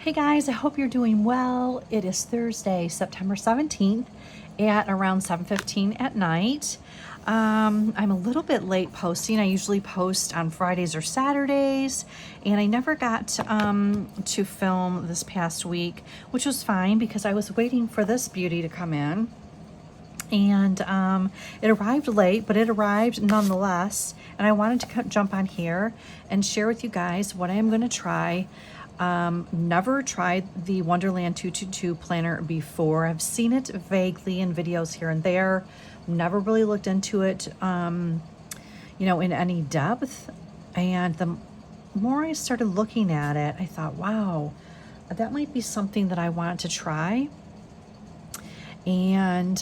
Hey guys, I hope you're doing well. It is Thursday, September 17th at around 7:15 at night. I'm a little bit late posting. I usually post on Fridays or Saturdays, and I never got to film this past week, which was fine because I was waiting for this beauty to come in. And it arrived late, but it arrived nonetheless. And I wanted to jump on here and share with you guys what I am going to try. Never tried the Wonderland 222 planner before. I've seen it vaguely in videos here and there. Never really looked into it, in any depth. And the more I started looking at it, I thought, wow, that might be something that I want to try. And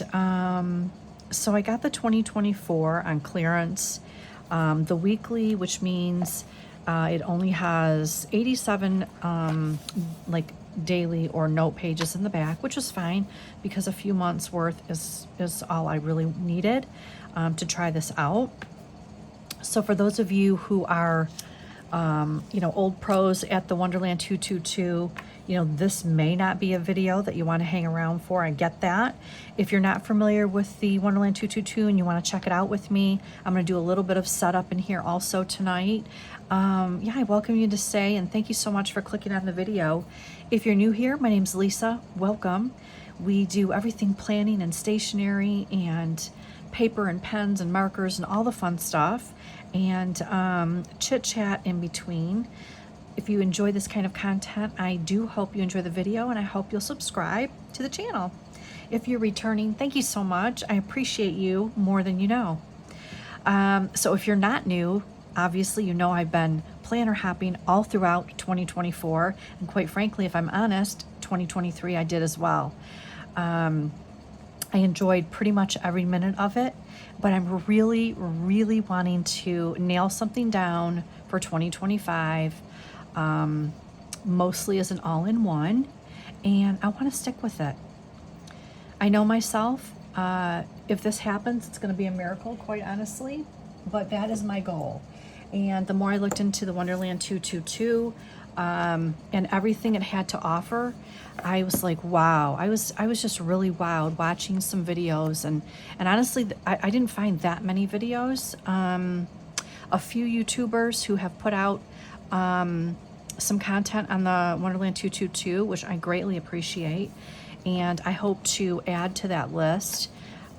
so I got the 2024 on clearance, the weekly, which means it only has 87 like daily or note pages in the back, which was fine because a few months worth is all I really needed to try this out. So for those of you who are old pros at the Wonderland 222, this may not be a video that you want to hang around for. I get that. If you're not familiar with the Wonderland 222 and you want to check it out with me, I'm going to do a little bit of setup in here also tonight. I welcome you to stay, and thank you so much for clicking on the video. If you're new here, my name's Lisa. Welcome. We do everything planning and stationery and paper and pens and markers and all the fun stuff, and chit chat in between. If you enjoy this kind of content, I do hope you enjoy the video, and I hope you'll subscribe to the channel. If you're returning, thank you so much. I appreciate you more than you know. So if you're not new, obviously you know I've been planner hopping all throughout 2024, and quite frankly, if I'm honest, 2023 I did as well. I enjoyed pretty much every minute of it, but I'm really, really wanting to nail something down for 2025, mostly as an all-in-one, and I want to stick with it. I know myself, if this happens, it's going to be a miracle, quite honestly, but that is my goal. And the more I looked into the Wonderland 222 and everything it had to offer, I was like, wow. I was just really wowed watching some videos, and honestly, I didn't find that many videos. A few YouTubers who have put out some content on the Wonderland 222, which I greatly appreciate, and I hope to add to that list.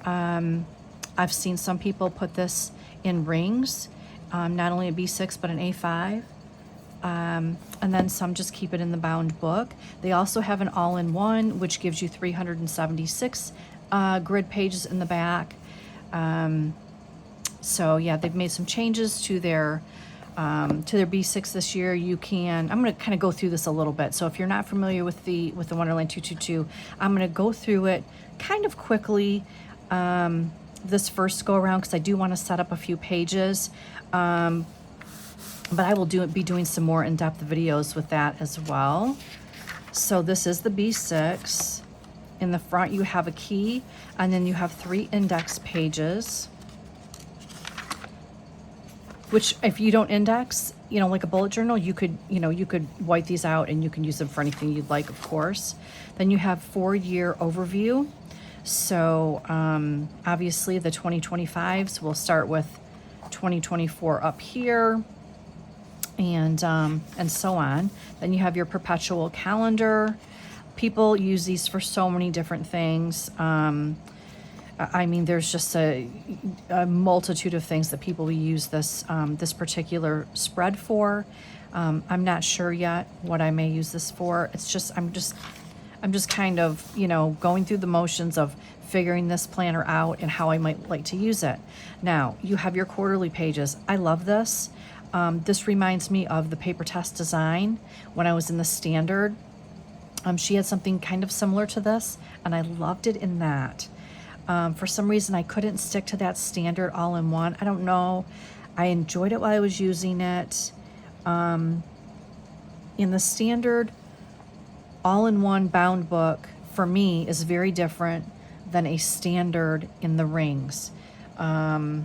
I've seen some people put this in rings, not only a B6 but an A5. And then some just keep it in the bound book. They also have an all-in-one, which gives you 376 grid pages in the back. So yeah, they've made some changes to their B6 this year. I'm going to kind of go through this a little bit. So if you're not familiar with the Wonderland 222, I'm going to go through it kind of quickly this first go around, because I do want to set up a few pages. But I will be doing some more in-depth videos with that as well. So this is the B6. In the front you have a key, and then you have 3 index pages, which if you don't index, like a bullet journal, you could white these out and you can use them for anything you'd like, of course. Then you have 4-year overview. So obviously the 2025s, we'll start with 2024 up here, and so on. Then you have your perpetual calendar. People use these for so many different things. I mean, there's just a multitude of things that people will use this particular spread for. I'm not sure yet what I may use this for. I'm just kind of, going through the motions of figuring this planner out and how I might like to use it. Now, you have your quarterly pages. I love this. This reminds me of the paper test design when I was in the standard. She had something kind of similar to this, and I loved it in that. For some reason, I couldn't stick to that standard all-in-one. I don't know. I enjoyed it while I was using it. In the standard all-in-one bound book, for me, is very different than a standard in the rings. I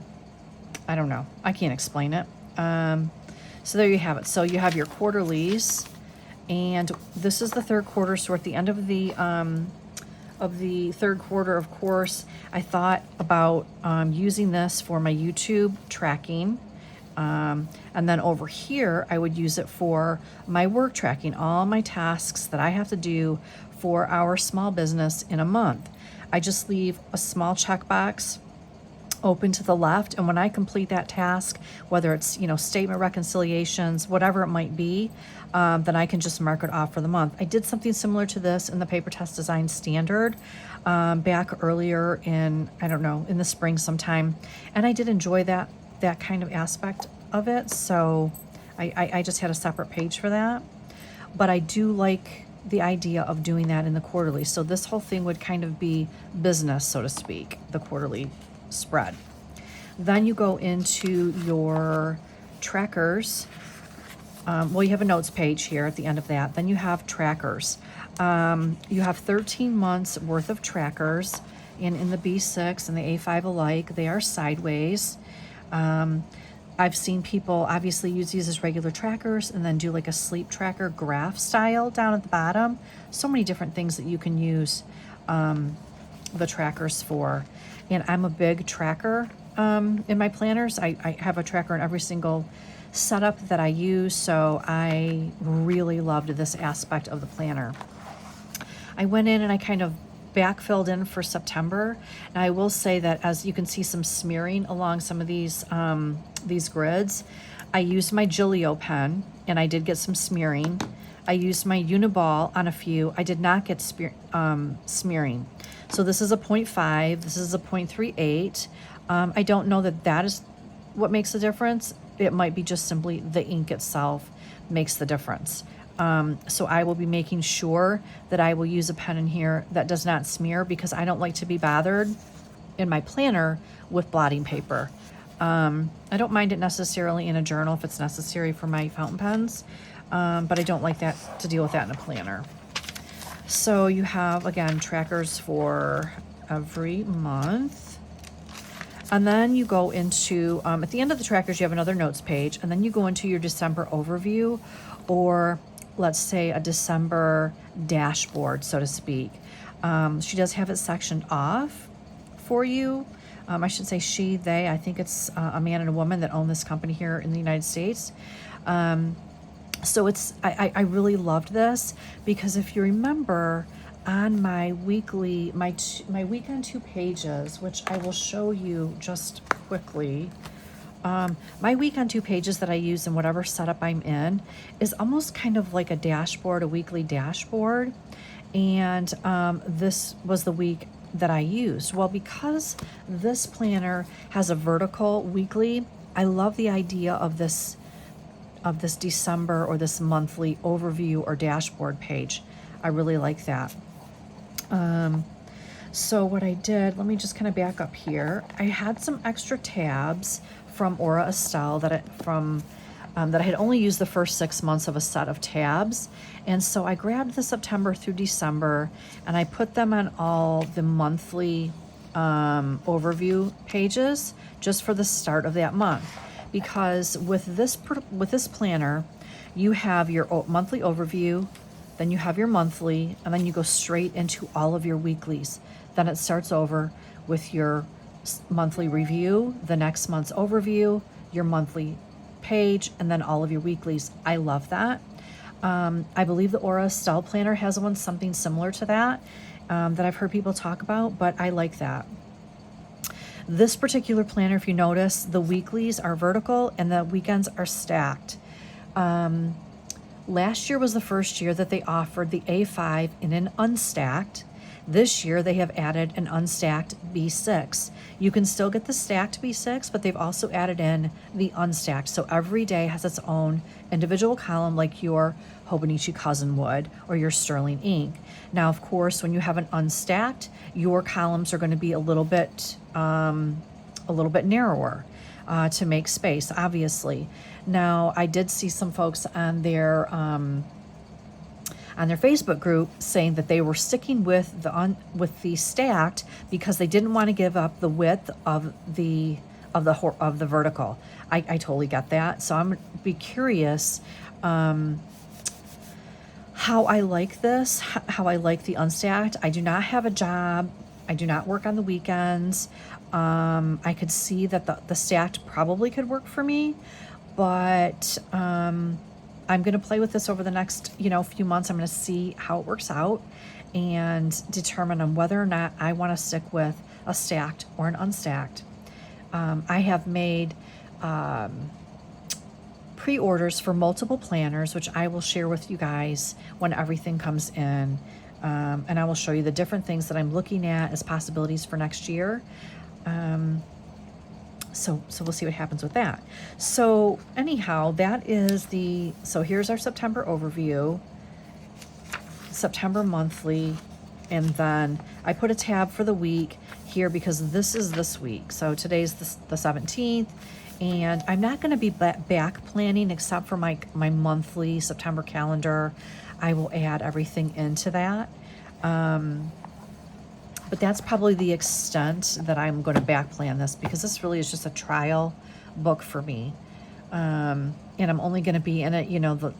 don't know. I can't explain it. So there you have it. So you have your quarterlies, And this is the third quarter, so we're at the end of the third quarter. Of course, I thought about using this for my YouTube tracking. And then over here, I would use it for my work tracking, all my tasks that I have to do for our small business in a month. I just leave a small checkbox open to the left, and when I complete that task, whether it's statement reconciliations, whatever it might be, then I can just mark it off for the month. I did something similar to this in the Paper Test Design Standard back earlier in, I don't know, in the spring sometime, and I did enjoy that kind of aspect of it, so I just had a separate page for that. But I do like the idea of doing that in the quarterly, so this whole thing would kind of be business, so to speak, the quarterly spread. Then you go into your trackers. Well, you have a notes page here at the end of that. Then you have trackers. You have 13 months worth of trackers, and in the B6 and the A5 alike, they are sideways. I've seen people obviously use these as regular trackers and then do like a sleep tracker graph style down at the bottom. So many different things that you can use the trackers for. And I'm a big tracker in my planners. I have a tracker in every single setup that I use, so I really loved this aspect of the planner. I went in and I kind of backfilled in for September, and I will say that as you can see some smearing along some of these grids, I used my Gillio pen and I did get some smearing. I used my Uniball on a few. I did not get smearing. So this is a 0.5, this is a 0.38. I don't know that is what makes the difference. It might be just simply the ink itself makes the difference. So I will be making sure that I will use a pen in here that does not smear, because I don't like to be bothered in my planner with blotting paper. I don't mind it necessarily in a journal if it's necessary for my fountain pens, but I don't like that to deal with that in a planner. So you have, again, trackers for every month. And then you go into, at the end of the trackers, you have another notes page, and then you go into your December overview, or let's say a December dashboard, so to speak. She does have it sectioned off for you. I should say she, they, I think it's a man and a woman that own this company here in the United States. So I really loved this, because if you remember on my weekly, my weekend 2 pages, which I will show you just quickly, my weekend 2 pages that I use in whatever setup I'm in is almost kind of like a dashboard, a weekly dashboard. And this was the week that I used. Well, because this planner has a vertical weekly, I love the idea of this December or this monthly overview or dashboard page. I really like that. So what I did, let me just kind of back up here. I had some extra tabs from Aura Estelle that I had only used the first 6 months of a set of tabs. And so I grabbed the September through December and I put them on all the monthly overview pages just for the start of that month. Because with this planner, you have your monthly overview, then you have your monthly, and then you go straight into all of your weeklies. Then it starts over with your monthly review, the next month's overview, your monthly page, and then all of your weeklies. I love that. I believe the Aura Estelle planner has one something similar to that that I've heard people talk about, but I like that. This particular planner, if you notice, the weeklies are vertical and the weekends are stacked. Last year was the first year that they offered the A5 in an unstacked. This year they have added an unstacked B6. You can still get the stacked B6, but they've also added in the unstacked. So every day has its own individual column, like your Hobonichi Cousin would, or your Sterling ink. Now, of course, when you have an unstacked, your columns are going to be a little bit narrower to make space, obviously. Now, I did see some folks on their Facebook group saying that they were sticking with the stacked because they didn't want to give up the width of the vertical. I totally get that. So I'm be curious how I like this, how I like the unstacked. I do not have a job. I do not work on the weekends. I could see that the stacked probably could work for me, but I'm going to play with this over the next, few months. I'm going to see how it works out and determine on whether or not I want to stick with a stacked or an unstacked. I have made pre-orders for multiple planners, which I will share with you guys when everything comes in. And I will show you the different things that I'm looking at as possibilities for next year. So we'll see what happens with that. So anyhow, so here's our September overview, September monthly, and then I put a tab for the week here because this is this week. So today's the 17th, and I'm not going to be back planning except for my monthly September calendar. I will add everything into that. But that's probably the extent that I'm going to back plan this, because this really is just a trial book for me. And I'm only going to be in it, a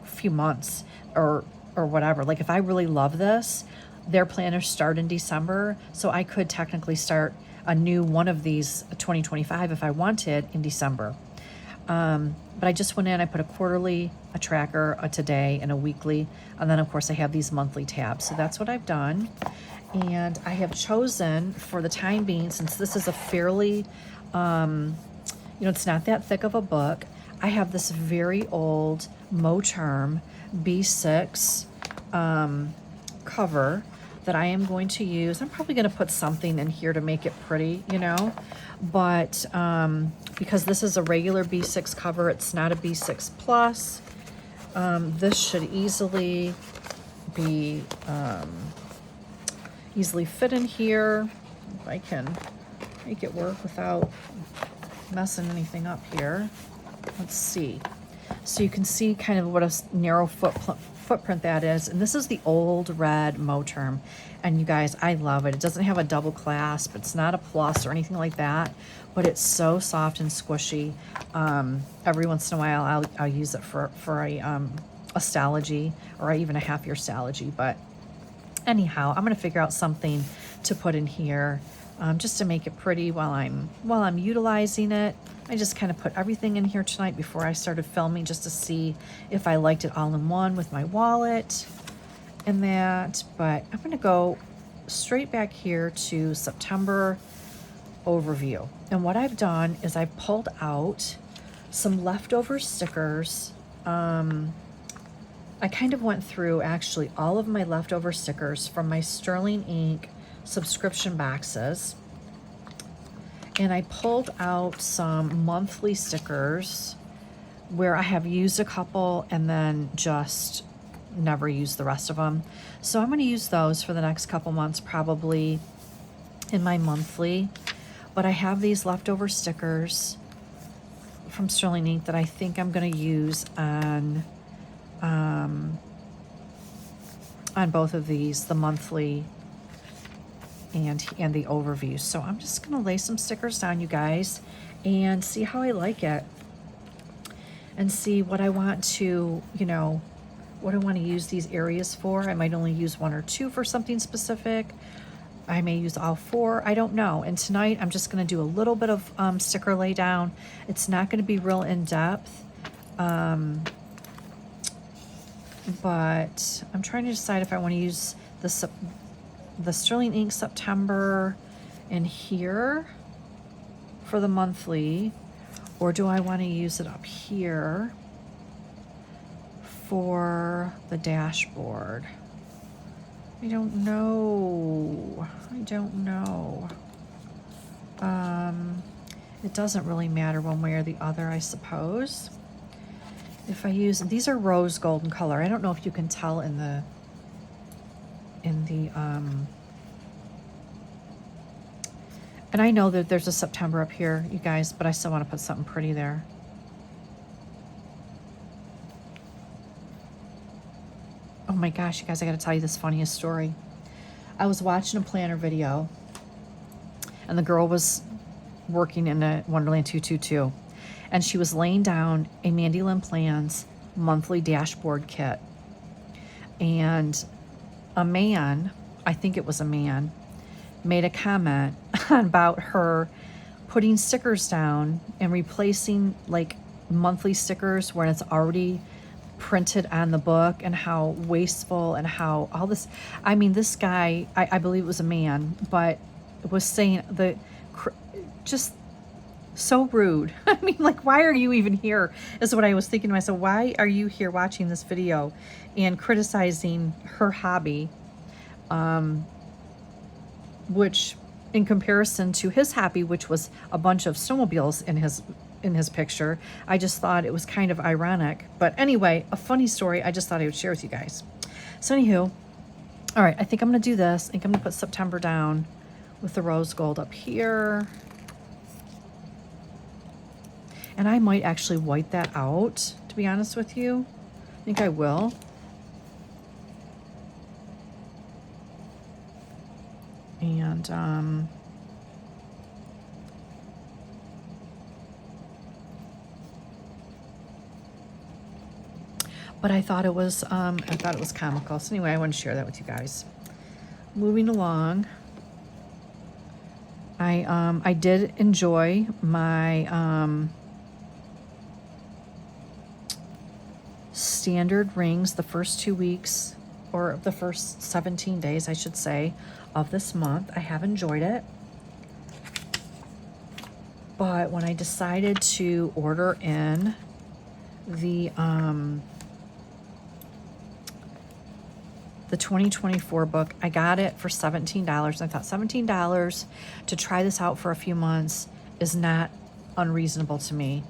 few months or whatever. Like if I really love this, their planners start in December. So I could technically start a new one of these 2025 if I wanted in December. But I just went in, I put a quarterly, a tracker, a today, and a weekly. And then of course I have these monthly tabs. So that's what I've done. And I have chosen for the time being, since this is a fairly, it's not that thick of a book, I have this very old Moterm B6 cover that I am going to use. I'm probably going to put something in here to make it pretty, but because this is a regular B6 cover, it's not a B6 plus. This should easily be easily fit in here. If I can make it work without messing anything up here. Let's see. So you can see kind of what a narrow footprint that is. And this is the old red Moterm. And you guys, I love it. It doesn't have a double clasp. It's not a plus or anything like that, but it's so soft and squishy. Every once in a while, I'll use it for a stalogy, or even a half-year stalogy. But anyhow, I'm going to figure out something to put in here just to make it pretty while I'm utilizing it. I just kind of put everything in here tonight before I started filming, just to see if I liked it all in one with my wallet and that. But I'm going to go straight back here to September overview. And what I've done is I pulled out some leftover stickers. I kind of went through actually all of my leftover stickers from my Sterling Ink subscription boxes. And I pulled out some monthly stickers where I have used a couple and then just never used the rest of them. So I'm going to use those for the next couple months, probably in my monthly. But I have these leftover stickers from Sterling Ink that I think I'm going to use on both of these, the monthly and the overview. So I'm just going to lay some stickers down, you guys, and see how I like it, and see what I want to, what I want to use these areas for. I might only use one or two for something specific. I may use all four. I don't know. And tonight I'm just going to do a little bit of sticker lay down. It's not going to be real in depth. But I'm trying to decide if I want to use the Sterling Ink September in here for the monthly, or do I want to use it up here for the dashboard? I don't know. It doesn't really matter one way or the other, I suppose. If I use, these are rose golden color. I don't know if you can tell in the and I know that there's a September up here, you guys, but I still want to put something pretty there. Oh my gosh, you guys, I got to tell you this funniest story. I was watching a planner video, and the girl was working in a Wonderland 222, and she was laying down a Mandy Lynn Plans monthly dashboard kit. And a man, I think it was a man, made a comment about her putting stickers down and replacing like monthly stickers when it's already printed on the book, and how wasteful and how all this. I mean, this guy, I believe it was a man, but was saying just so rude. I mean, like, why are you even here is what I was thinking to myself. Why are you here watching this video and criticizing her hobby, which in comparison to his hobby, which was a bunch of snowmobiles in his picture, I just thought it was kind of ironic. But anyway, a funny story I just thought I would share with you guys. So anywho, all right, I think I'm going to do this. I think I'm going to put September down with the rose gold up here. And I might actually white that out, to be honest with you. I think I will. And but I thought it was comical. So anyway, I want to share that with you guys. Moving along. I did enjoy my standard rings the first 2 weeks, or the first 17 days, I should say, of this month. I have enjoyed it. But when I decided to order in the 2024 book, I got it for $17. I thought $17 to try this out for a few months is not unreasonable to me.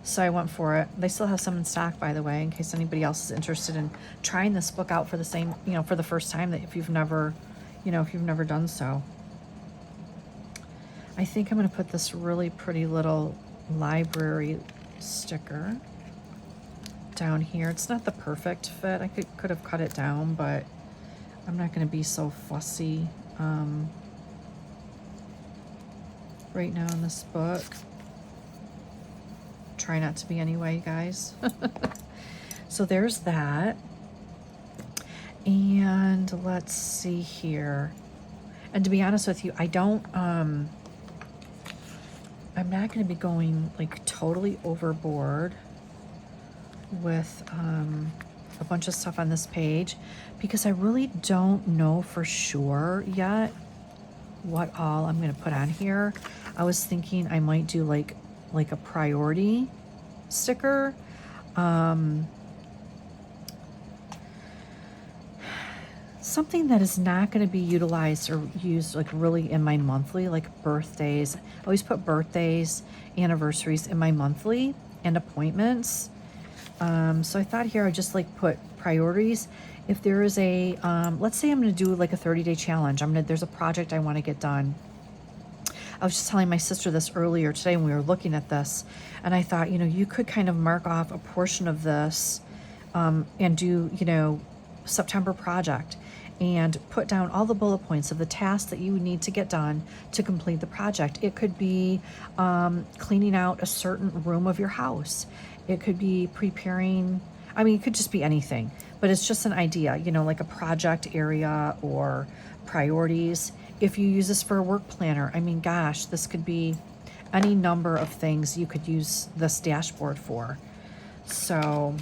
So I went for it. They still have some in stock, by the way, in case anybody else is interested in trying this book out for the same, for the first time, that if you've never done so. I think I'm going to put this really pretty little library sticker down here. It's not the perfect fit. I could have cut it down, but I'm not going to be so fussy right now in this book. Try not to be anyway, guys. So there's that. And let's see here. And to be honest with you, I'm not going to be going like totally overboard with a bunch of stuff on this page, because I really don't know for sure yet what all I'm going to put on here. I was thinking I might do like a priority sticker. Something that is not going to be utilized or used like really in my monthly, like birthdays. I always put birthdays, anniversaries in my monthly, and appointments. So I thought here I'd just like put priorities. If there is a, let's say I'm going to do like a 30-day challenge. There's a project I want to get done. I was just telling my sister this earlier today when we were looking at this, and I thought, you could kind of mark off a portion of this and do, September project, and put down all the bullet points of the tasks that you need to get done to complete the project. It could be cleaning out a certain room of your house. It could be preparing, it could just be anything, but it's just an idea, like a project area or priorities. If you use this for a work planner, gosh, this could be any number of things you could use this dashboard for. So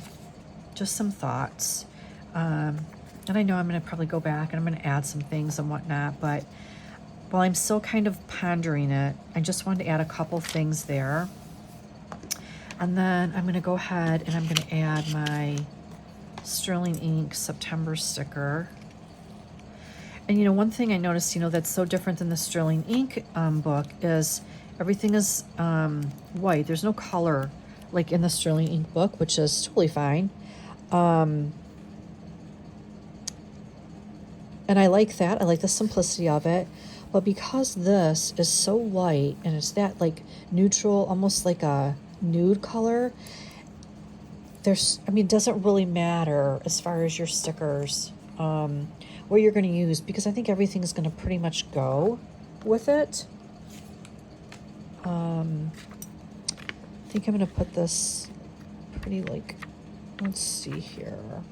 just some thoughts. And I know I'm going to probably go back and I'm going to add some things and whatnot, but while I'm still kind of pondering it, I just wanted to add a couple things there. And then I'm going to go ahead and I'm going to add my Sterling Ink September sticker. And one thing I noticed, that's so different than the Sterling Ink book is everything is white. There's no color like in the Sterling Ink book, which is totally fine. And I like that. I like the simplicity of it. But because this is so light and it's that like neutral, almost like a nude color, it doesn't really matter as far as your stickers, what you're going to use, because I think everything is going to pretty much go with it. I think I'm going to put this pretty let's see here.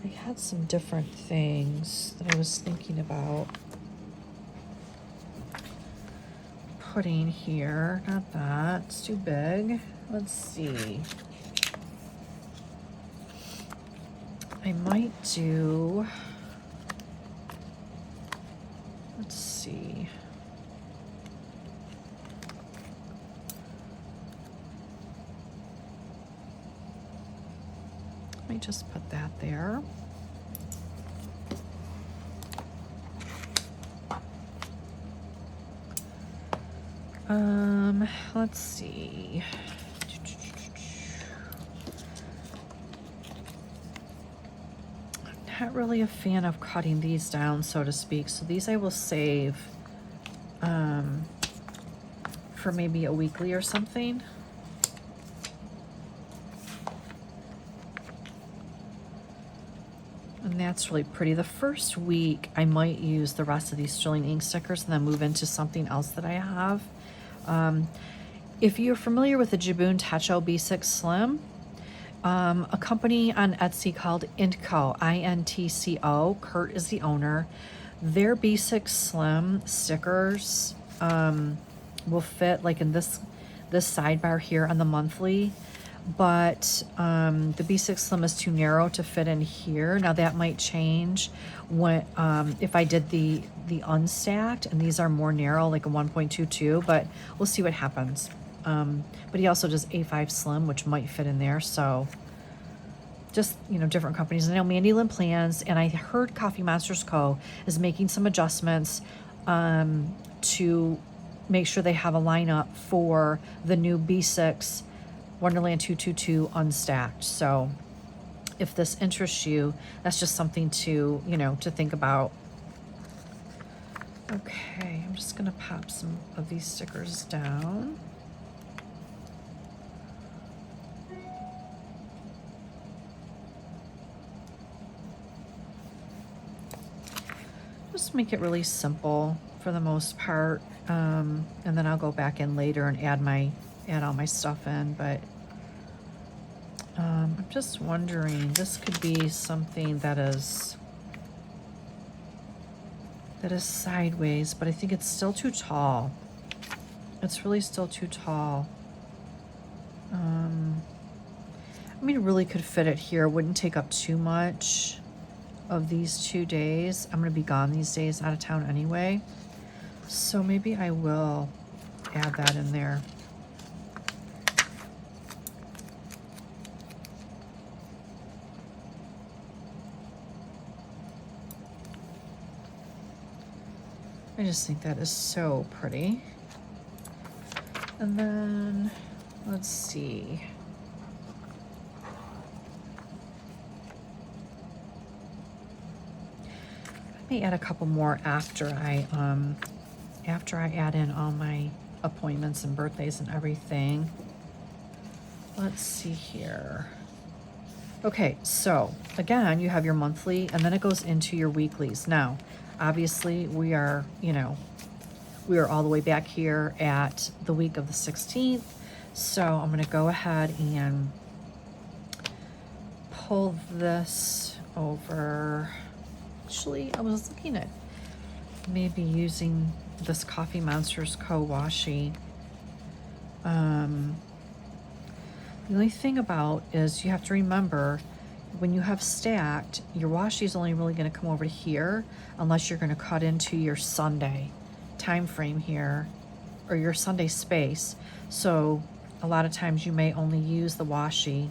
I had some different things that I was thinking about putting here. Not that, it's too big. Let's see. I might do, let's see. Let me just put that there. Let's see. I'm not really a fan of cutting these down, so to speak. So these I will save for maybe a weekly or something. And that's really pretty. The first week, I might use the rest of these Sterling ink stickers and then move into something else that I have. If you're familiar with the Jabun Techo B6 Slim, a company on Etsy called Intco, INTCO, Kurt is the owner. Their B6 Slim stickers will fit like in this sidebar here on the monthly, but the B6 Slim is too narrow to fit in here. Now that might change when if I did the unstacked, and these are more narrow, like a 1.22, but we'll see what happens. But he also does A5 Slim, which might fit in there. So just, you know, different companies. I know Mandy Lynn Plans, and I heard Coffee Monsters Co. is making some adjustments to make sure they have a lineup for the new B6 Wonderland 222 unstacked. So if this interests you, that's just something to, you know, to think about. Okay, I'm just gonna pop some of these stickers down. Just make it really simple for the most part, and then I'll go back in later and add all my stuff in. But I'm just wondering, this could be something that is sideways, but I think it's still too tall. It's really still too tall. I mean, it really could fit it here. It wouldn't take up too much of these 2 days. I'm gonna be gone these days, out of town anyway. So maybe I will add that in there. I just think that is so pretty. And then, let's see. I may add a couple more after I add in all my appointments and birthdays and everything. Let's see here. Okay, so again, you have your monthly, and then it goes into your weeklies. Now, obviously, we are all the way back here at the week of the 16th. So I'm going to go ahead and pull this over. Actually, I was looking at maybe using this Coffee Monsters Co. washi. The only thing about is you have to remember, when you have stacked, your washi is only really going to come over here unless you're going to cut into your Sunday time frame here, or your Sunday space. So a lot of times you may only use the washi.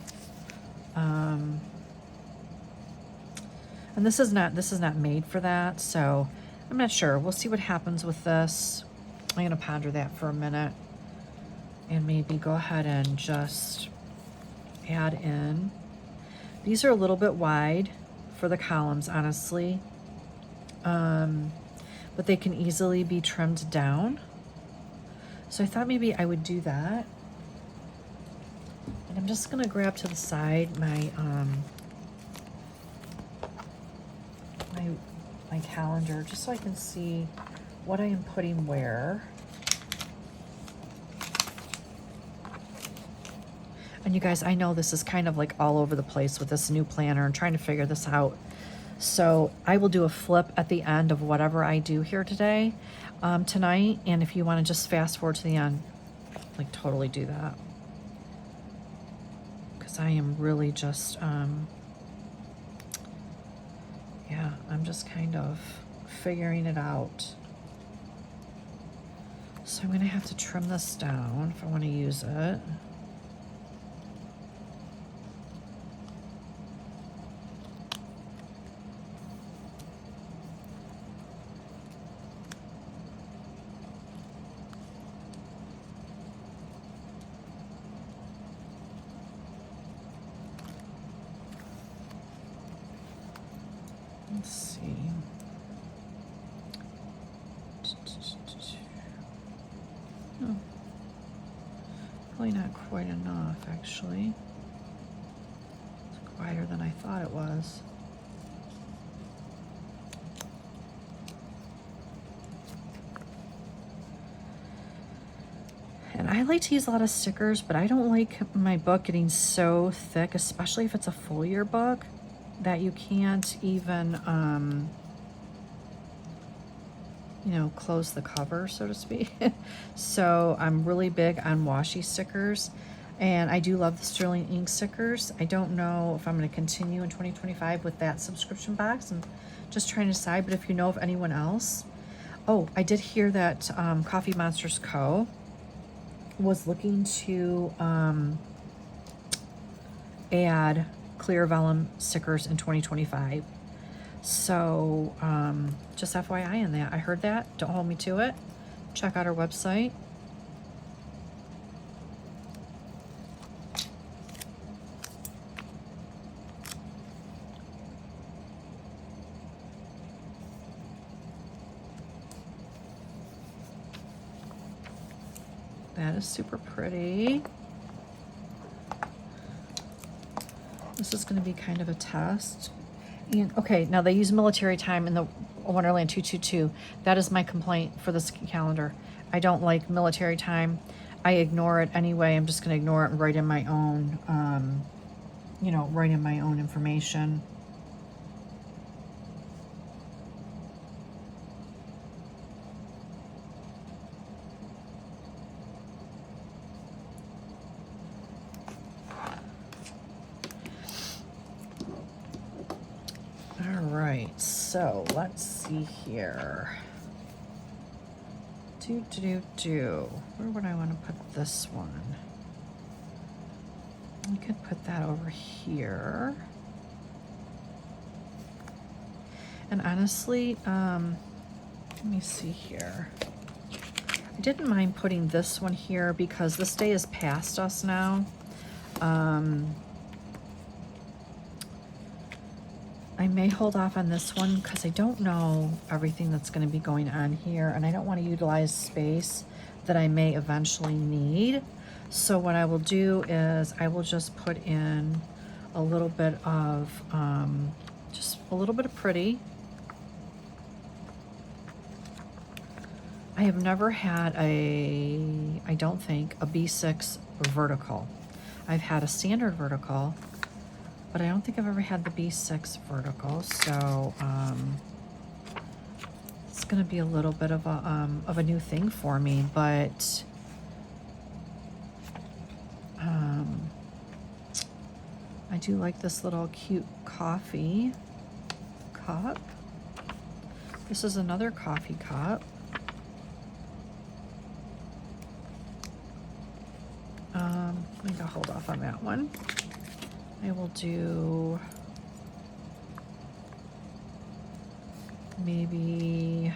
And this is not made for that, so I'm not sure. We'll see what happens with this. I'm going to ponder that for a minute and maybe go ahead and just add in. These are a little bit wide for the columns, honestly, but they can easily be trimmed down. So I thought maybe I would do that. And I'm just going to grab to the side my my calendar, just so I can see what I am putting where. I And you guys, I know this is kind of like all over the place with this new planner and trying to figure this out. So I will do a flip at the end of whatever I do here today, tonight. And if you want to just fast forward to the end, like totally do that. Because I am really just, yeah, I'm just kind of figuring it out. So I'm going to have to trim this down if I want to use it. Let's see. Oh, probably not quite enough, actually. It's quieter than I thought it was. And I like to use a lot of stickers, but I don't like my book getting so thick, especially if it's a full year book, that you can't even, you know, close the cover, so to speak. So I'm really big on washi stickers, and I do love the Sterling ink stickers. I don't know if I'm going to continue in 2025 with that subscription box. I'm just trying to decide, but if you know of anyone else. Oh, I did hear that Coffee Monsters Co. was looking to add clear vellum stickers in 2025. So just FYI in that. I heard that. Don't hold me to it. Check out our website. That is super pretty. This is going to be kind of a test. And okay, now they use military time in the Wonderland 222. That is my complaint for this calendar. I don't like military time. I ignore it anyway. I'm just going to ignore it and write in my own, you know, write in my own information. All right, so let's see here. Where would I want to put this one? I could put that over here. And honestly, let me see here. I didn't mind putting this one here because this day is past us now. I may hold off on this one because I don't know everything that's going to be going on here, and I don't want to utilize space that I may eventually need. So what I will do is I will just put in a little bit of, just a little bit of pretty. I have never had I don't think, a B6 vertical. I've had a standard vertical, but I don't think I've ever had the B6 vertical, so it's going to be a little bit of a new thing for me, but I do like this little cute coffee cup. This is another coffee cup. I'm going to hold off on that one. I will do maybe,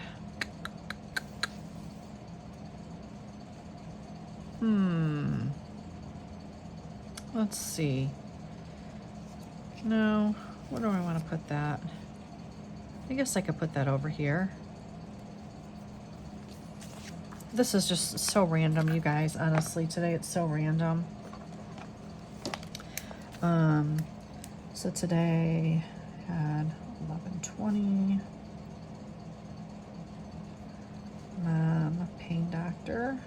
let's see. No, where do I want to put that? I guess I could put that over here. This is just so random, you guys. Honestly, today it's so random. So today I had 11:20. Mom, pain doctor.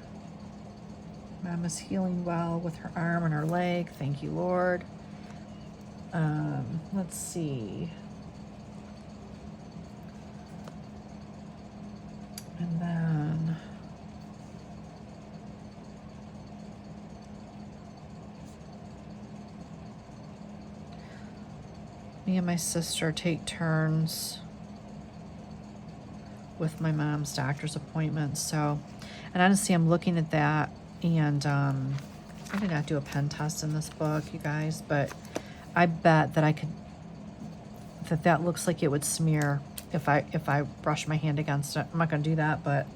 Mom is healing well with her arm and her leg. Thank you, Lord. Let's see. And then me and my sister take turns with my mom's doctor's appointment. So, and honestly, I'm looking at that, and I did not do a pen test in this book, you guys, but I bet that I could, that looks like it would smear if I brush my hand against it. I'm not going to do that, but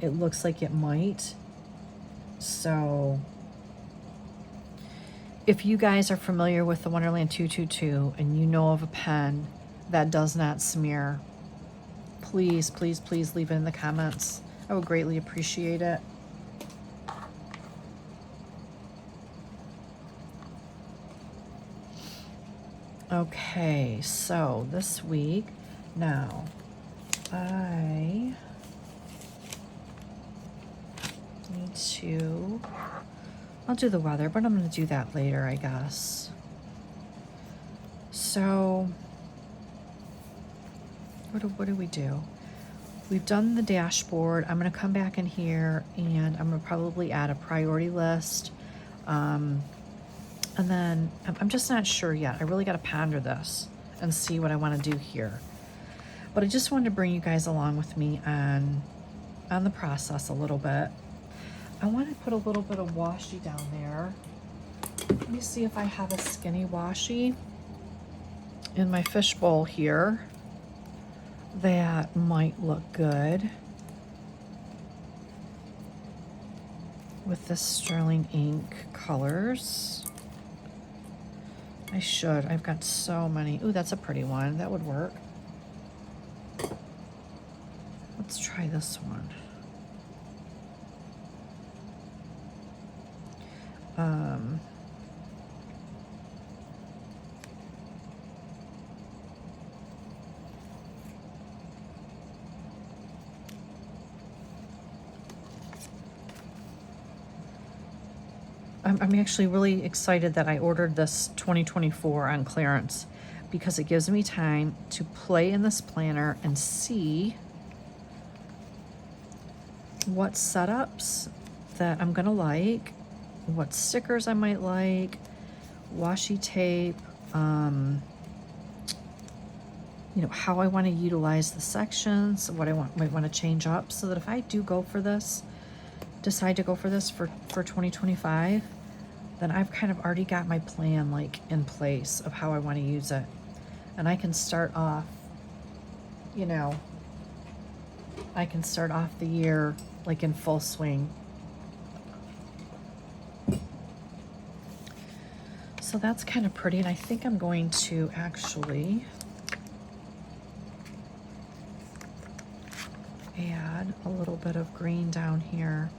it looks like it might. So if you guys are familiar with the Wonderland 222 and you know of a pen that does not smear, please, please, please leave it in the comments. I would greatly appreciate it. Okay, so this week, now, I need to, I'll do the weather, but I'm going to do that later, I guess. So, what do we do? We've done the dashboard. I'm going to come back in here, and I'm going to probably add a priority list. And then I'm just not sure yet. I really got to ponder this and see what I want to do here. But I just wanted to bring you guys along with me on the process a little bit. I want to put a little bit of washi down there. Let me see if I have a skinny washi in my fishbowl here. That might look good with the sterling ink colors. I should. I've got so many. Ooh, that's a pretty one. That would work. Let's try this one. I'm actually really excited that I ordered this 2024 on clearance, because it gives me time to play in this planner and see what setups that I'm gonna like, what stickers I might like, washi tape, you know, how I want to utilize the sections, what I might want to change up, so that if I do go for this, decide to go for this for 2025, then I've kind of already got my plan like in place of how I want to use it. And I can start off, you know, I can start off the year like in full swing. So that's kind of pretty, and I think I'm going to actually add a little bit of green down here.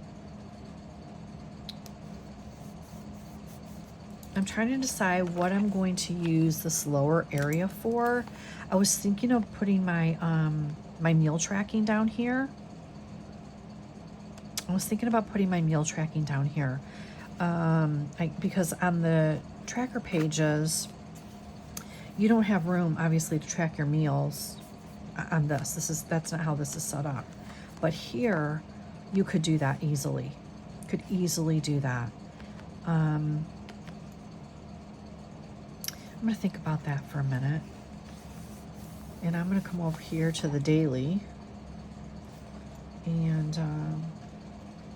I'm trying to decide what I'm going to use this lower area for. I was thinking of putting my my meal tracking down here. Because on the tracker pages, you don't have room, obviously, to track your meals on this. That's not how this is set up. But here, you could do that easily. Could easily do that. I'm going to think about that for a minute. And I'm going to come over here to the daily and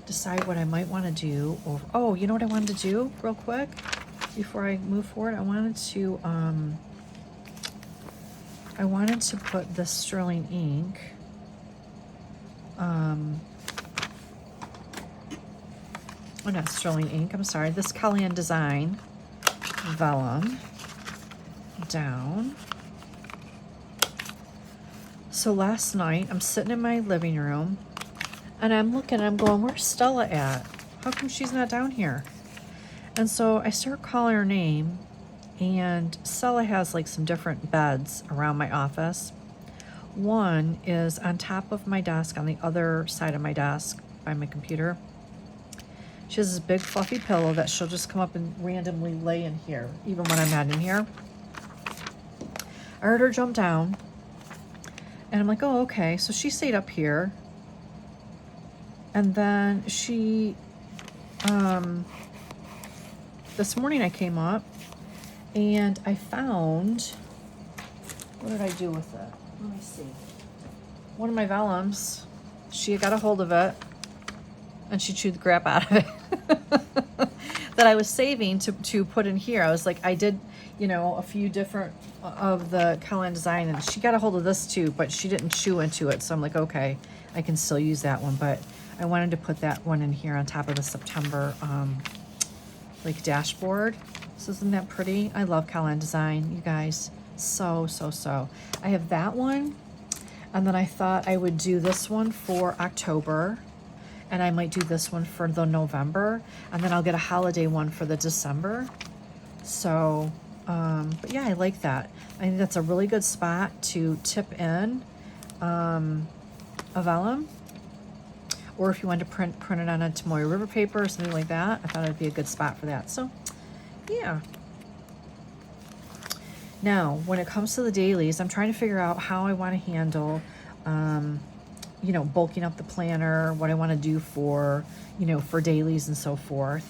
decide what I might want to do. Oh, you know what I wanted to do real quick before I move forward? I wanted to put this sterling ink not sterling ink, I'm sorry, this Kellyanne Design vellum down. So last night, I'm sitting in my living room, and I'm going, where's Stella at? How come she's not down here? And so I start calling her name, and Stella has like some different beds around my office. One is on top of my desk, on the other side of my desk by my computer. She has this big fluffy pillow that she'll just come up and randomly lay in here, even when I'm not in here. I heard her jump down, and I'm like, oh, okay. So she stayed up here. And then she, this morning I came up, and I found, what did I do with it? Let me see. One of my vellums, she got a hold of it, and she chewed the crap out of it. That I was saving to put in here. I was like, I did, you know, a few different of the Kellyanne design, and she got a hold of this too, but she didn't chew into it. So I'm like, okay, I can still use that one. But I wanted to put that one in here on top of the September like dashboard. So isn't that pretty? I love Kellyanne design, you guys. So. I have that one, and then I thought I would do this one for October. And I might do this one for the November, and then I'll get a holiday one for the December. So, but yeah, I like that. I think that's a really good spot to tip in a vellum. Or if you want to print it on a Tomoe River paper or something like that, I thought it'd be a good spot for that. So, yeah. Now, when it comes to the dailies, I'm trying to figure out how I want to handle you know, bulking up the planner, what I want to do for, you know, for dailies and so forth.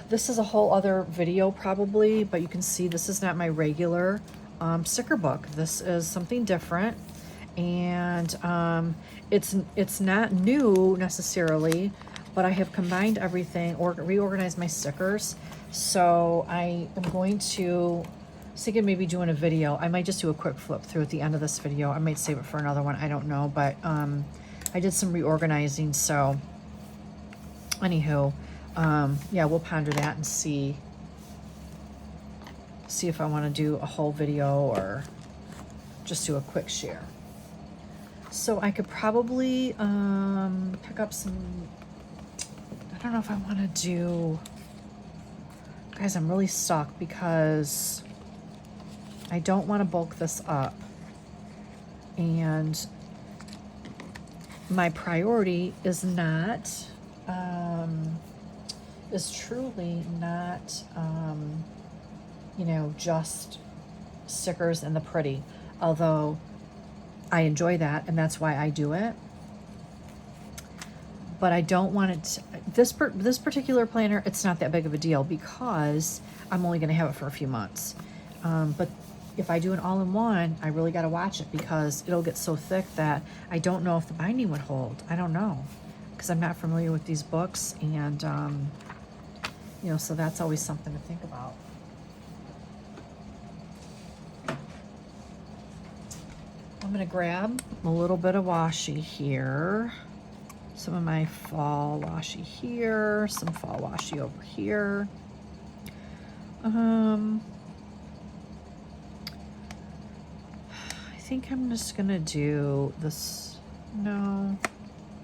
This is a whole other video probably, but you can see this is not my regular sticker book. This is something different, and it's not new necessarily, but I have combined everything or reorganized my stickers. So I am going to, thinking maybe doing a video. I might just do a quick flip through at the end of this video. I might save it for another one. I don't know, but I did some reorganizing. So anywho, yeah, we'll ponder that and see if I want to do a whole video or just do a quick share. So I could probably pick up some, I don't know if I want to do, guys, I'm really stuck because I don't want to bulk this up, and my priority is not, is truly not, you know, just stickers and the pretty, although I enjoy that, and that's why I do it. But I don't want it to, this particular planner, it's not that big of a deal because I'm only going to have it for a few months. But if I do an all-in-one, I really got to watch it because it'll get so thick that I don't know if the binding would hold. I don't know because I'm not familiar with these books, and you know, so that's always something to think about. I'm going to grab a little bit of washi here. Some of my fall washi here, some fall washi over here. I think I'm just gonna do this. No,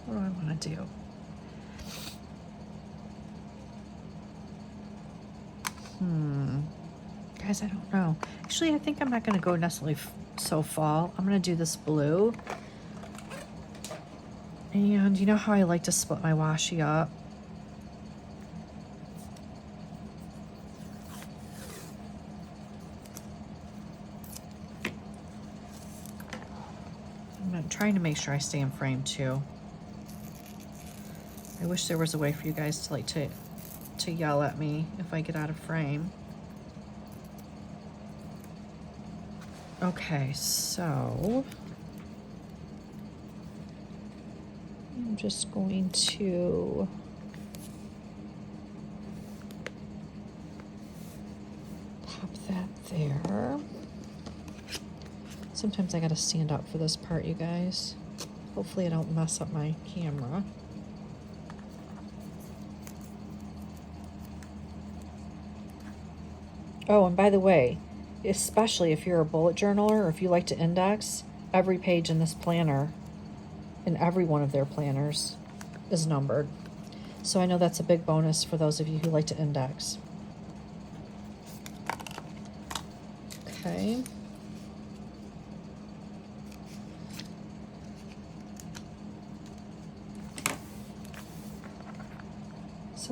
what do I want to do? Guys, I don't know. Actually, I think I'm not gonna go necessarily so fall. I'm gonna do this blue. And you know how I like to split my washi up? I'm trying to make sure I stay in frame too. I wish there was a way for you guys to to yell at me if I get out of frame. Okay, so I'm just going to pop that there. Sometimes I gotta stand up for this part, you guys. Hopefully I don't mess up my camera. Oh, and by the way, especially if you're a bullet journaler or if you like to index, every page in this planner, in every one of their planners, is numbered. So I know that's a big bonus for those of you who like to index. Okay.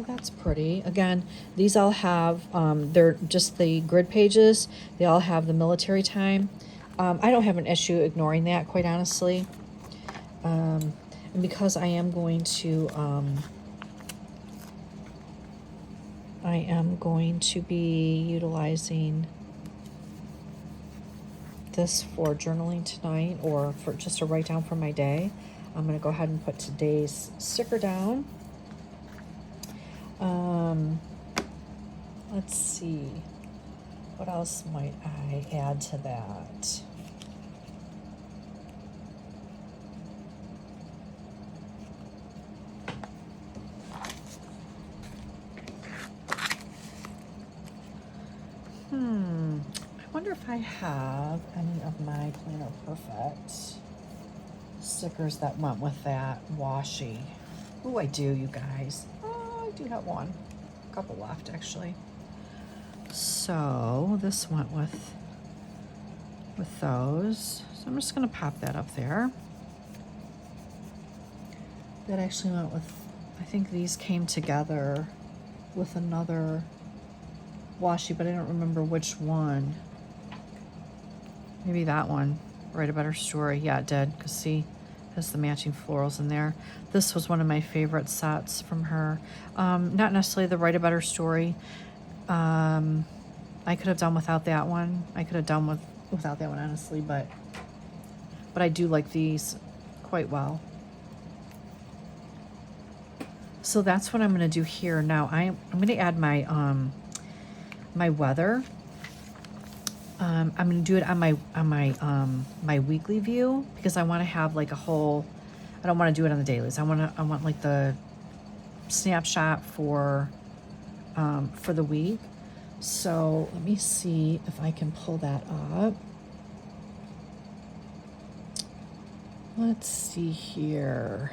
So that's pretty. Again, these all have, they're just the grid pages. They all have the military time. I don't have an issue ignoring that, quite honestly. And because I am going to be utilizing this for journaling tonight, or for just a write down for my day, I'm going to go ahead and put today's sticker down. Let's see, what else might I add to that? I wonder if I have any of my Planner Perfect stickers that went with that washi. Oh, I do, you guys. Oh, I do have one. A couple left, actually. So this went with those. So I'm just going to pop that up there. That actually went with, I think these came together with another washi, but I don't remember which one. Maybe that one, Write a Better Story. Yeah, it did, because see, it has the matching florals in there. This was one of my favorite sets from her. Not necessarily the Write a Better Story. I could have done without that one. I could have done without that one, honestly, but I do like these quite well. So that's what I'm going to do here. Now I'm going to add my my weather. I'm going to do it on my weekly view, because I want to have like a whole, I don't want to do it on the dailies. I want like the snapshot for the week. So let me see if I can pull that up. Let's see here.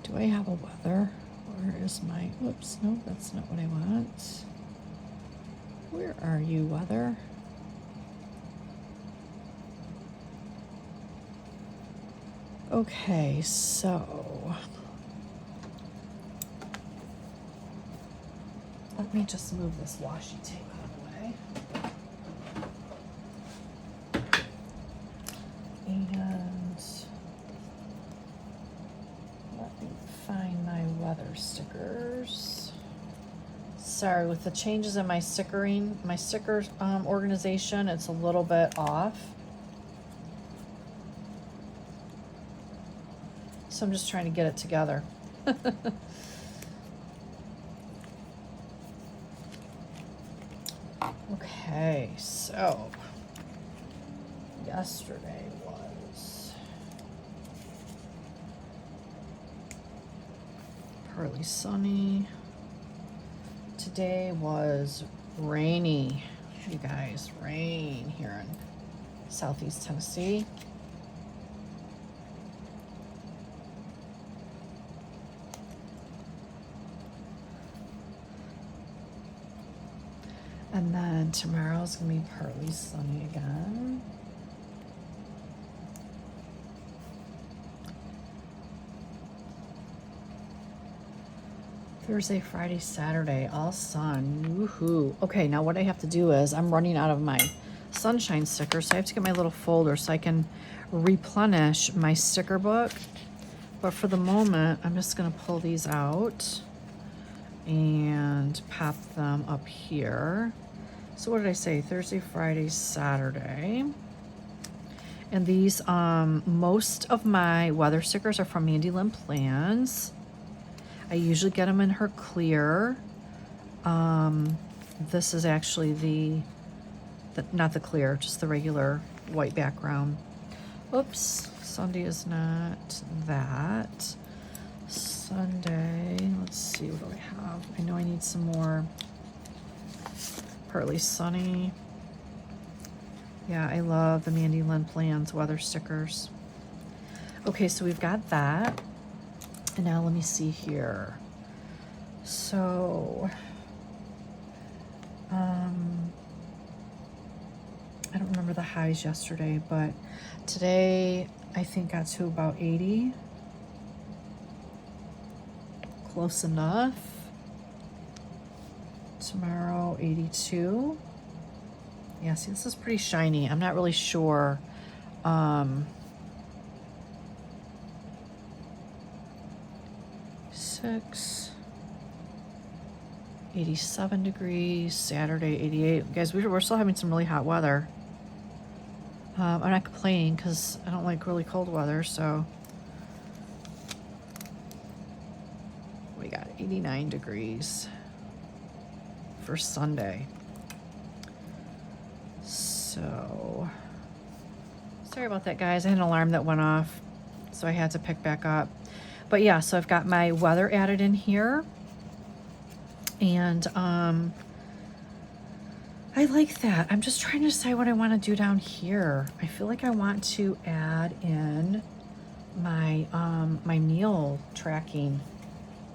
Do I have a weather? Where is my, whoops, no, that's not what I want. Where are you, weather? Okay, so let me just move this washi tape out of the way. And let me find my weather stickers. Sorry, with the changes in my sticker organization, it's a little bit off. So I'm just trying to get it together. Okay, so yesterday was partly sunny. Today was rainy, you guys, rain here in Southeast Tennessee. And then tomorrow's gonna be partly sunny again. Thursday, Friday, Saturday, all sun. Woohoo. Okay, now what I have to do is I'm running out of my sunshine stickers, so I have to get my little folder so I can replenish my sticker book. But for the moment, I'm just going to pull these out and pop them up here. So what did I say? Thursday, Friday, Saturday. And these, most of my weather stickers are from Mandy Lynn Plans. I usually get them in her clear. This is actually not the clear, just the regular white background. Oops, Sunday is not that. Sunday, let's see, what do I have? I know I need some more partly sunny. Yeah, I love the Mandy Lynn Plans weather stickers. Okay, so we've got that. And now let me see here. So, I don't remember the highs yesterday, but today I think got to about 80. close enough. Tomorrow, 82. Yeah, see, this is pretty shiny. I'm not really sure. 6, 87 degrees, Saturday, 88. Guys, we're still having some really hot weather. I'm not complaining because I don't like really cold weather, so. We got 89 degrees for Sunday. So, sorry about that, guys. I had an alarm that went off, so I had to pick back up. But yeah, so I've got my weather added in here. And I like that. I'm just trying to decide what I want to do down here. I feel like I want to add in my my meal tracking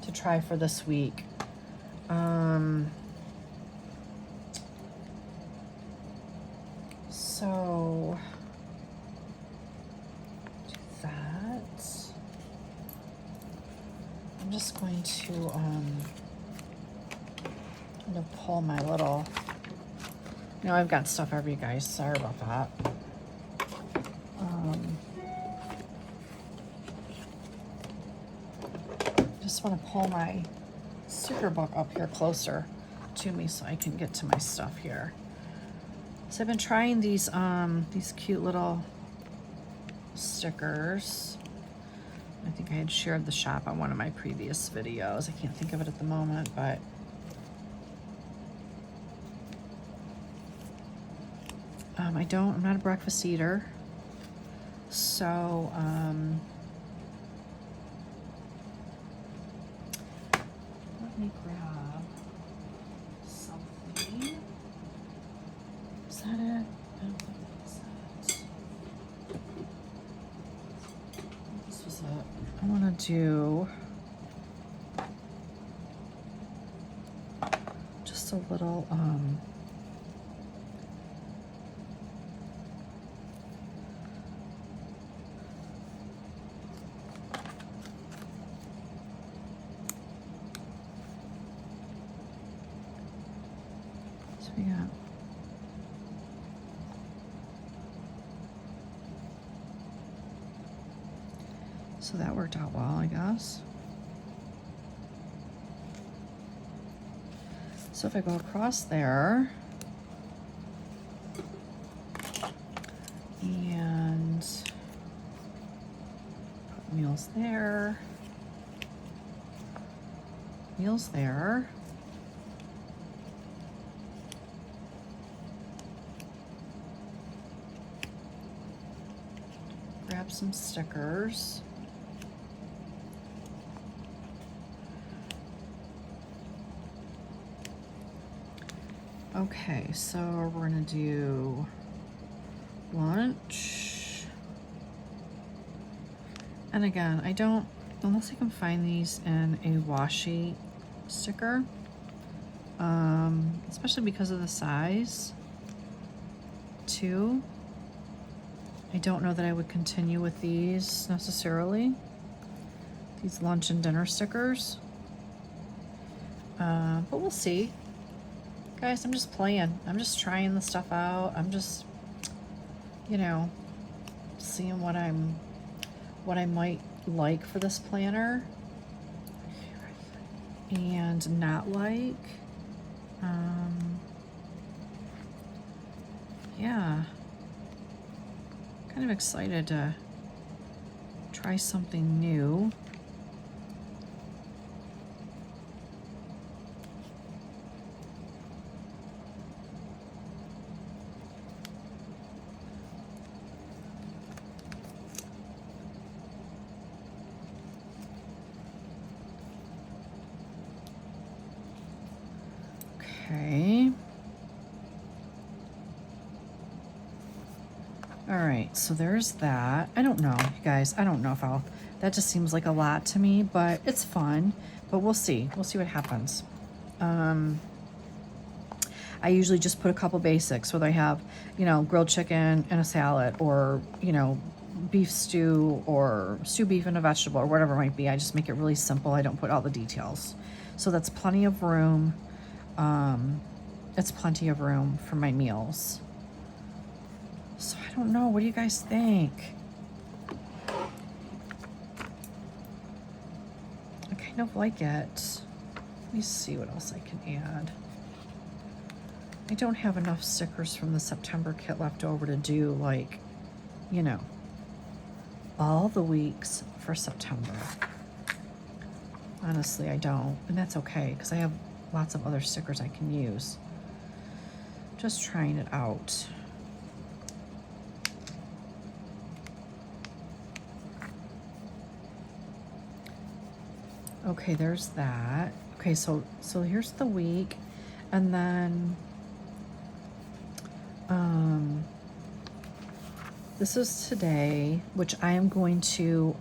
to try for this week. So do that. I'm just going to I'm gonna pull my little. You know, I've got stuff over you guys. Sorry about that. Just want to pull my sticker book up here closer to me so I can get to my stuff here. So I've been trying these cute little stickers. I think I had shared the shop on one of my previous videos. I can't think of it at the moment, but I'm not a breakfast eater. So, let me grab something. Is that it? I don't think that's it. This was it. I want to do just a little, so we got so that worked out well, I guess. So if I go across there and put meals there, meals there, grab some stickers. Okay, so we're gonna do lunch. And again, I don't, unless I can find these in a washi sticker, especially because of the size too. I don't know that I would continue with these necessarily, these lunch and dinner stickers, but we'll see. Guys, I'm just playing. I'm just trying the stuff out. I'm just, you know, seeing what I might like for this planner and not like. Yeah. Kind of excited to try something new. Okay. All right, so there's that. I don't know, you guys. I don't know if I'll, that just seems like a lot to me, but it's fun. But we'll see. We'll see what happens. I usually just put a couple basics, whether I have, you know, grilled chicken and a salad, or, you know, beef stew or stew beef and a vegetable or whatever it might be. I just make it really simple. I don't put all the details. So that's plenty of room. It's plenty of room for my meals. So I don't know. What do you guys think? I kind of like it. Let me see what else I can add. I don't have enough stickers from the September kit left over to do, like, you know, all the weeks for September. Honestly, I don't. And that's okay, because I have lots of other stickers I can use. Just trying it out. Okay, there's that. Okay, so here's the week, and then this is today, which I am going to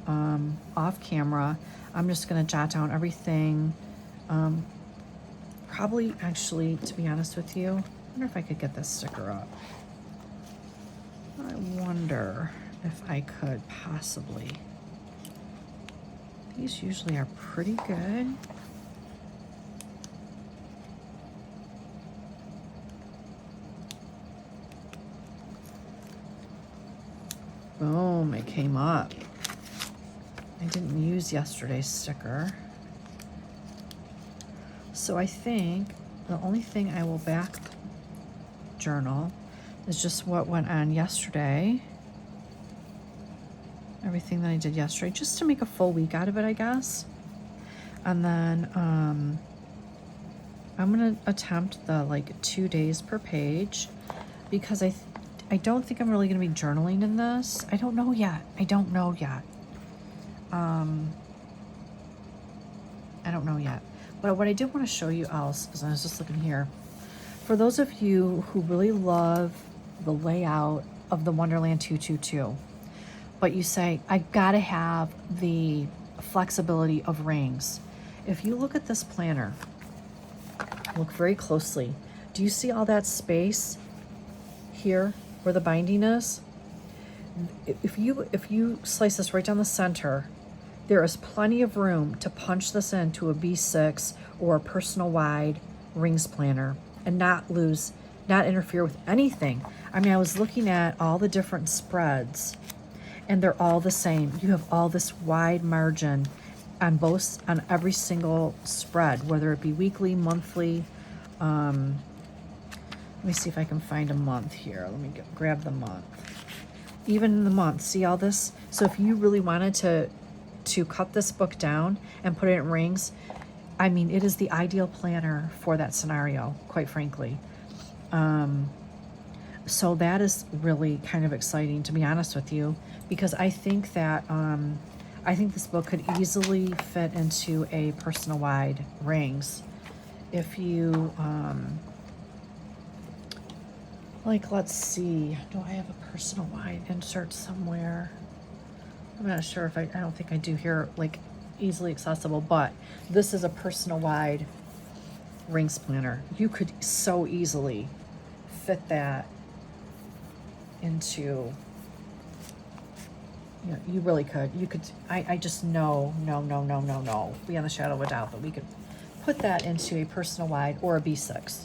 off camera. I'm just going to jot down everything. Probably, actually, to be honest with you, I wonder if I could get this sticker up. I wonder if I could possibly. These usually are pretty good. Boom, it came up. I didn't use yesterday's sticker. So I think the only thing I will back journal is just what went on yesterday. Everything that I did yesterday, just to make a full week out of it, I guess. And then I'm gonna attempt the like 2 days per page, because I don't think I'm really gonna be journaling in this. I don't know yet. I don't know yet. But what I did want to show you else, is I was just looking here, for those of you who really love the layout of the Wonderland 222, but you say, I gotta have the flexibility of rings. If you look at this planner, look very closely. Do you see all that space here where the binding is? If you slice this right down the center, there is plenty of room to punch this into a B6 or a personal wide rings planner and not interfere with anything. I mean, I was looking at all the different spreads, and they're all the same. You have all this wide margin on every single spread, whether it be weekly, monthly. Let me see if I can find a month here. Let me grab the month. Even in the month, see all this? So if you really wanted to cut this book down and put it in rings, I mean, it is the ideal planner for that scenario, quite frankly. So that is really kind of exciting, to be honest with you, because I think that I think this book could easily fit into a personal wide rings. If you like, let's see, do I have a personal wide insert somewhere? I'm not sure if I don't think I do here, like easily accessible, but this is a personal wide rings planner. You could so easily fit that into, you know, you really could. You could, I just know, beyond the shadow of a doubt that we could put that into a personal wide or a B6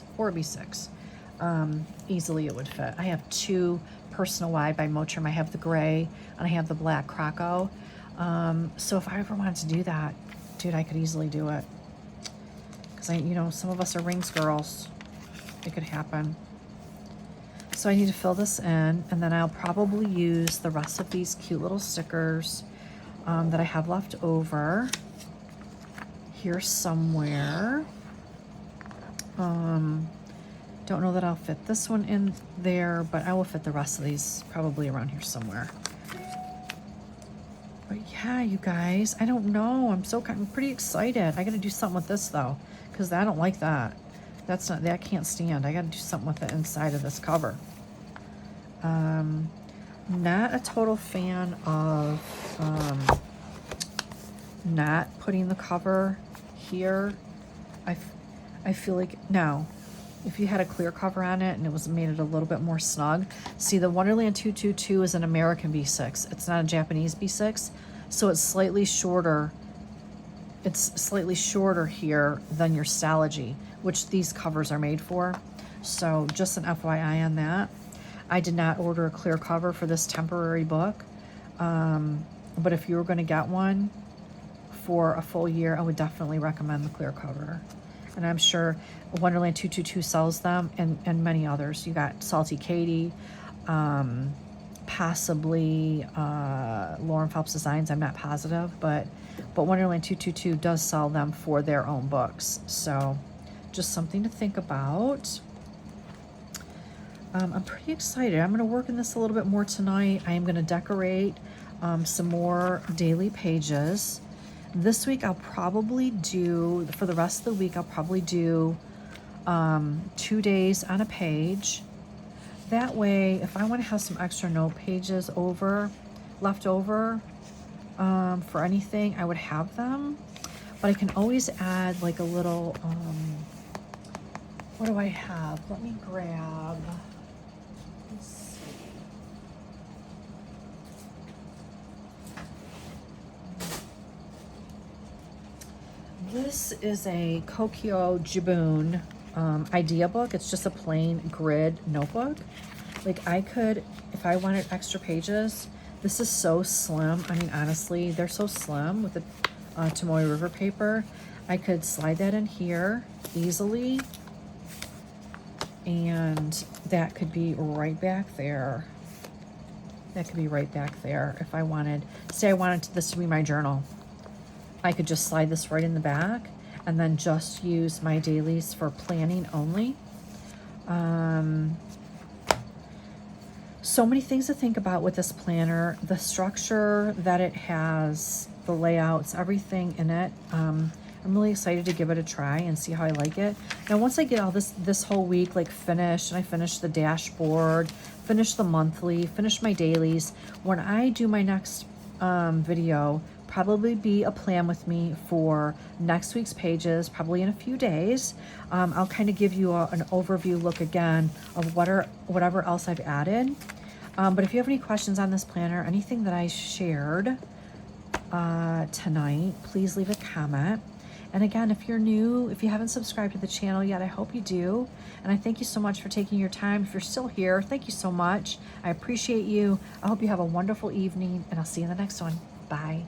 easily. It would fit. I have 2 personal wide by Motrim. I have the gray and I have the black Croco. So if I ever wanted to do that, dude, I could easily do it, because some of us are rings girls. It could happen. So I need to fill this in, and then I'll probably use the rest of these cute little stickers that I have left over here somewhere. Don't know that I'll fit this one in there, but I will fit the rest of these probably around here somewhere. But yeah, you guys, I don't know. I'm pretty excited. I got to do something with this though, because I don't like that. That can't stand. I got to do something with the inside of this cover. Not a total fan of not putting the cover here. I feel like, no, if you had a clear cover on it and it was made it a little bit more snug. See, the Wonderland 222 is an American B6. It's not a Japanese B6, so it's slightly shorter. It's slightly shorter here than your Stalogy, which these covers are made for. So just an FYI on that. I did not order a clear cover for this temporary book, but if you were going to get one for a full year, I would definitely recommend the clear cover. And I'm sure Wonderland 222 sells them, and many others. You got Salty Katie, possibly Lauren Phelps Designs, I'm not positive, but Wonderland 222 does sell them for their own books. So just something to think about. I'm pretty excited. I'm going to work in this a little bit more tonight. I am going to decorate some more daily pages. This week I'll probably do, for the rest of the week, I'll probably do 2 days on a page. That way, if I want to have some extra note pages left over for anything, I would have them. But I can always add like a little, what do I have? Let me grab, let's see. This is a Kokyo Jibun idea book. It's just a plain grid notebook. Like I could, if I wanted extra pages, this is so slim. I mean, honestly, they're so slim with the Tomoe River paper. I could slide that in here easily, and that could be right back there. That could be right back there if I wanted. Say I wanted this to be my journal. I could just slide this right in the back and then just use my dailies for planning only. So many things to think about with this planner. The structure that it has, the layouts, everything in it. I'm really excited to give it a try and see how I like it. Now, once I get all this whole week like finished, and I finish the dashboard, finish the monthly, finish my dailies, when I do my next video, probably be a plan with me for next week's pages, probably in a few days. I'll kind of give you an overview look again of whatever else I've added. But if you have any questions on this planner, anything that I shared tonight, please leave a comment. And again, if you're new, if you haven't subscribed to the channel yet, I hope you do. And I thank you so much for taking your time. If you're still here, thank you so much. I appreciate you. I hope you have a wonderful evening, and I'll see you in the next one. Bye.